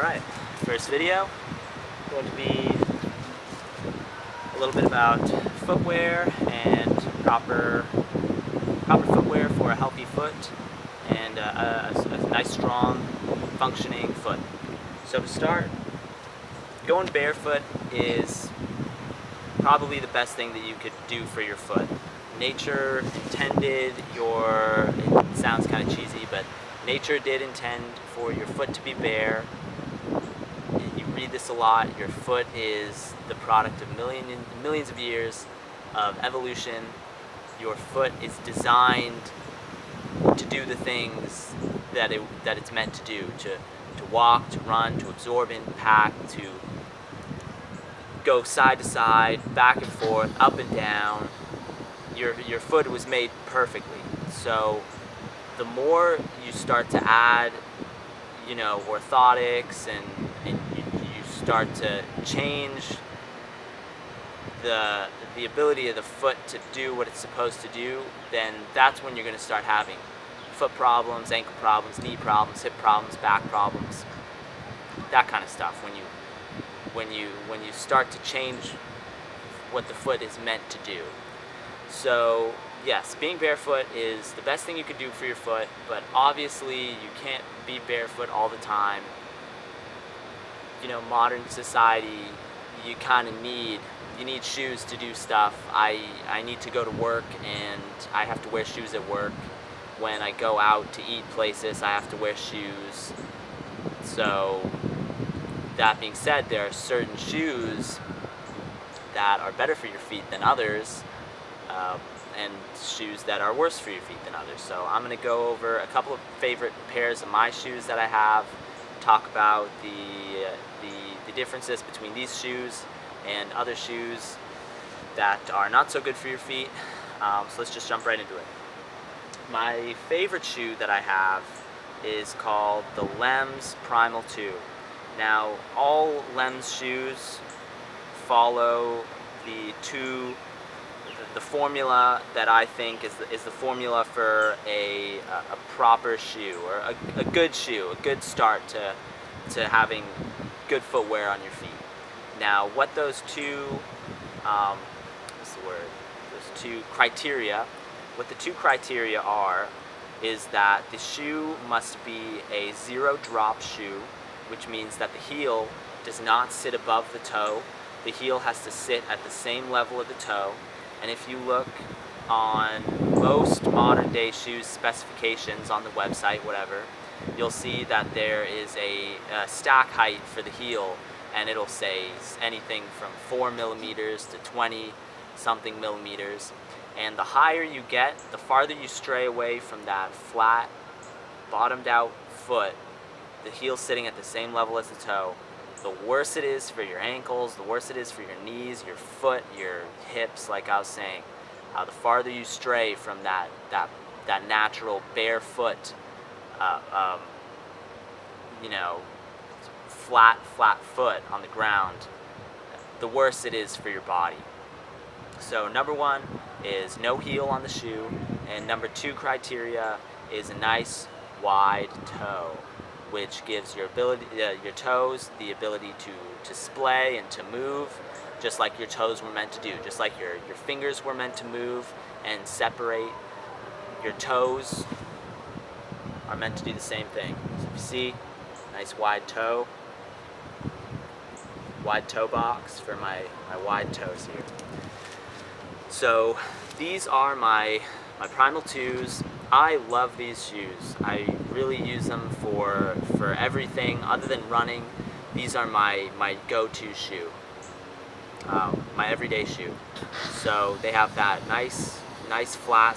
Alright, first video going to be a little bit about footwear and proper footwear for a healthy foot and a nice, strong, functioning foot. So to start, going barefoot is probably the best thing that you could do for your foot. Nature intended it sounds kind of cheesy, but nature did intend for your foot to be bare. You read this a lot. Your foot is the product of millions of years of evolution. Your foot is designed to do the things that it's meant to do, to walk, to run, to absorb impact, to go side to side, back and forth, up and down. Your foot was made perfectly. So the more you start to add, orthotics and you start to change the ability of the foot to do what it's supposed to do, then that's when you're going to start having foot problems, ankle problems, knee problems, hip problems, back problems, that kind of stuff. When you start to change what the foot is meant to do. So yes, being barefoot is the best thing you could do for your foot, but obviously you can't be barefoot all the time. Modern society, you kind of need shoes to do stuff. I need to go to work and I have to wear shoes at work. When I go out to eat places, I have to wear shoes. So that being said, there are certain shoes that are better for your feet than others, and shoes that are worse for your feet than others. So I'm going to go over a couple of favorite pairs of my shoes that I have, talk about the differences between these shoes and other shoes that are not so good for your feet. So let's just jump right into it. My favorite shoe that I have is called the Lems Primal 2. Now, all Lems shoes follow the formula that I think is the formula for a proper shoe, or a good shoe, a good start to having good footwear on your feet. Now, what those two criteria are is that the shoe must be a zero drop shoe, which means that the heel does not sit above the toe. The heel has to sit at the same level of the toe. And if you look on most modern day shoes specifications on the website, whatever, you'll see that there is a stack height for the heel, and it'll say anything from 4 millimeters to 20 something millimeters. And the higher you get, the farther you stray away from that flat, bottomed out foot, the heel sitting at the same level as the toe, the worse it is for your ankles, the worse it is for your knees, your foot, your hips, like I was saying. The farther you stray from that natural barefoot, flat foot on the ground, the worse it is for your body. So number one is no heel on the shoe, and number two criteria is a nice wide toe, which gives your toes the ability to splay and to move, just like your toes were meant to do, just like your fingers were meant to move and separate. Your toes are meant to do the same thing. So if you see, nice wide toe box for my wide toes here. So these are my Primal 2s. I love these shoes. I really use them for everything other than running. These are my go-to shoe, my everyday shoe. So they have that nice flat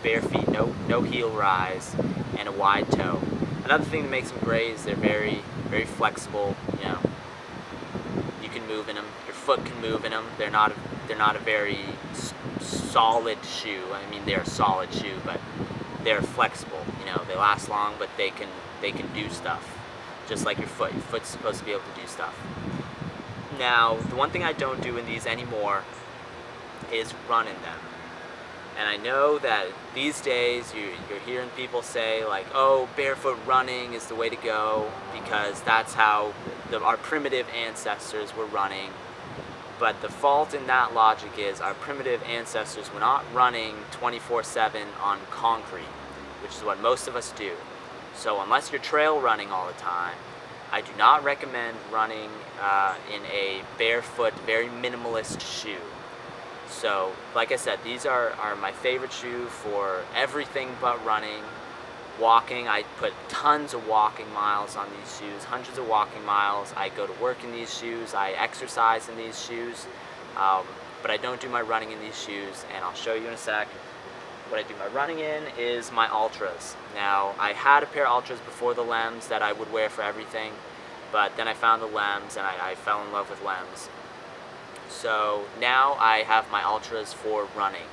bare feet, no heel rise, and a wide toe. Another thing that makes them great is they're very flexible. You can move in them. Your foot can move in them. They're not a very solid shoe. I mean, they're a solid shoe, but they're flexible. They last long, but they can do stuff, just like your foot. Your foot's supposed to be able to do stuff. Now, the one thing I don't do in these anymore is run in them. And I know that these days you're hearing people say like, oh, barefoot running is the way to go because that's how our primitive ancestors were running. But the fault in that logic is our primitive ancestors were not running 24/7 on concrete, which is what most of us do. So unless you're trail running all the time, I do not recommend running in a barefoot, very minimalist shoe. So, like I said, these are my favorite shoe for everything but running. Walking, I put tons of walking miles on these shoes, hundreds of walking miles. I go to work in these shoes, I exercise in these shoes, but I don't do my running in these shoes, and I'll show you in a sec. What I do my running in is my Altras. Now, I had a pair of Altras before the Lems that I would wear for everything, but then I found the Lems and I fell in love with Lems. So now I have my Altras for running.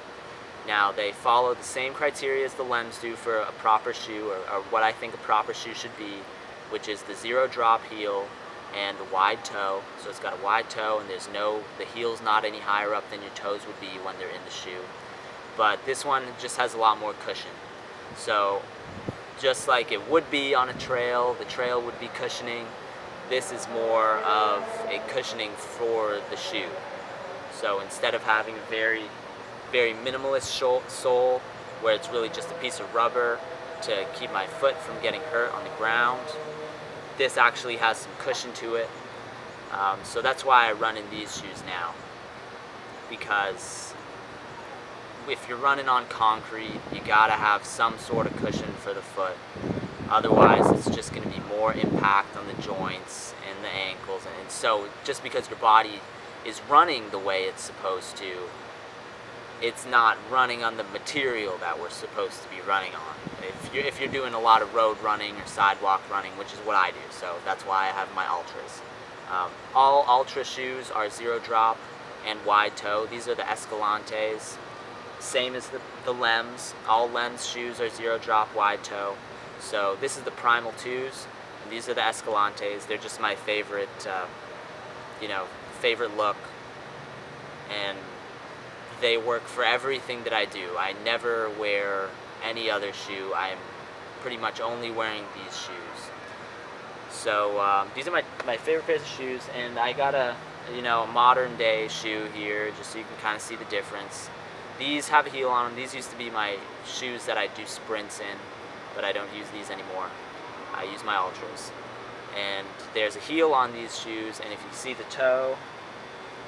Now they follow the same criteria as the Lems do for a proper shoe, or what I think a proper shoe should be, which is the zero drop heel and the wide toe. So it's got a wide toe and the heel's not any higher up than your toes would be when they're in the shoe. But this one just has a lot more cushion. So just like it would be on a trail, the trail would be cushioning. This is more of a cushioning for the shoe. So instead of having a very, very minimalist sole where it's really just a piece of rubber to keep my foot from getting hurt on the ground, this actually has some cushion to it. So that's why I run in these shoes now, because if you're running on concrete, you gotta have some sort of cushion for the foot. Otherwise, it's just gonna be more impact on the joints and the ankles. And so just because your body is running the way it's supposed to, it's not running on the material that we're supposed to be running on. If you're doing a lot of road running or sidewalk running, which is what I do, so that's why I have my Altras. All Altra shoes are zero drop and wide toe. These are the Escalantes. Same as the Lems. All Lems shoes are zero drop, wide toe. So this is the Primal 2s, and these are the Escalantes. They're just my favorite, favorite look, and they work for everything that I do. I never wear any other shoe. I'm pretty much only wearing these shoes. So these are my favorite pairs of shoes, and I got a modern day shoe here just so you can kind of see the difference. These have a heel on them. These used to be my shoes that I do sprints in, but I don't use these anymore. I use my Altras. And there's a heel on these shoes, and if you see the toe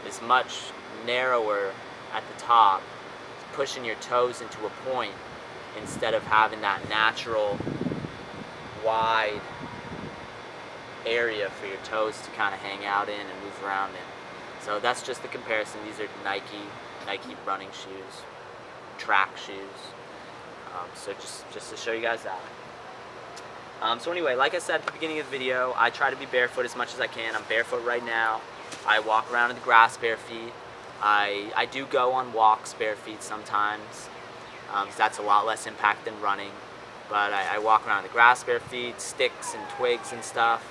is much narrower at the top, it's pushing your toes into a point instead of having that natural wide area for your toes to kind of hang out in and move around in. So that's just the comparison. These are Nike running shoes, track shoes. So just to show you guys that. So anyway, like I said at the beginning of the video, I try to be barefoot as much as I can. I'm barefoot right now. I walk around in the grass bare feet. I do go on walks bare feet sometimes. That's a lot less impact than running. But I walk around in the grass bare feet, sticks and twigs and stuff.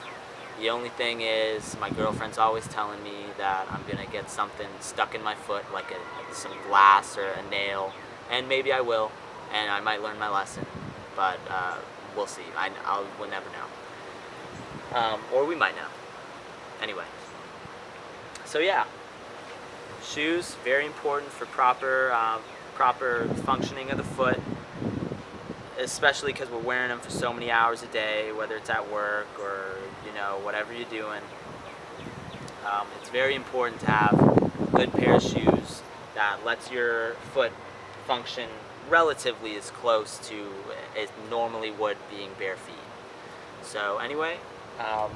The only thing is, my girlfriend's always telling me that I'm gonna get something stuck in my foot, like some glass or a nail, and maybe I will, and I might learn my lesson, but we'll see. We'll never know, or we might know. Anyway, so yeah, shoes very important for proper functioning of the foot, especially because we're wearing them for so many hours a day, whether it's at work or whatever you're doing. It's very important to have a good pair of shoes that lets your foot function relatively as close to as normally would being bare feet. So anyway, I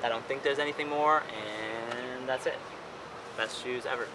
don't think there's anything more, and that's it. Best shoes ever.